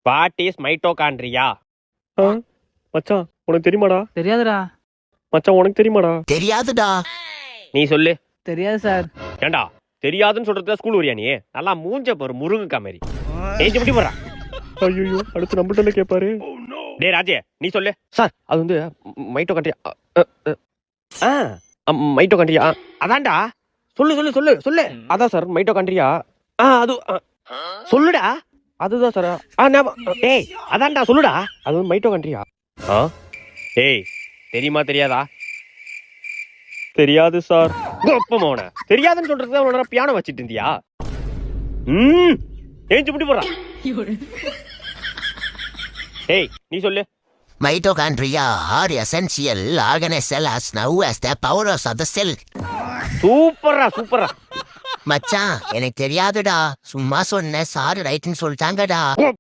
What is mitochondria? மச்சான் உனக்கு தெரியுமாடா? தெரியாதுடா. மச்சான் உனக்கு தெரியுமாடா? தெரியாதுடா. நீ சொல்லு. தெரியாது சார். ஏண்டா தெரியாதுன்னு சொல்றதுக்கு ஸ்கூல் வரியா நீ? நல்லா மூஞ்ச பாரு, முருங்கக்கா மாதிரி ஏஞ்சி முடி போடுறா. ஐயோ, அடுத்து நம்மள்ட்ட கேட்பாரு. டேய் ராஜே, நீ சொல்லு. சார் அது வந்து மைட்டோகாண்ட்ரியா. மைட்டோகாண்ட்ரியா அதான்டா. சொல்லு சொல்லு சொல்லு சொல்லு. அதான் சார் மைட்டோகாண்ட்ரியா. அது சொல்லுடா. அதுதான் சார். டேய் அதான்டா சொல்லுடா. அது வந்து மைட்டோகாண்ட்ரியா. டேய் தெரியுமா தெரியாதா? தெரியாது சார். கோப்பமோன தெரியாதுன்னு சொல்றதுக்கு உன்னோட பியானோ வச்சிட்டு இருந்தியா? ஏஞ்சி முடி போடுறா. டேய் நீ சொல்லு. Mitochondria are essential organelles as now as the powers of the cell. சூப்பரா சூப்பரா. மச்சான் எனக்கு தெரியாதுடா, சும்மா சொன்ன சார் ரைட்னு சொல்லிட்டாங்கடா.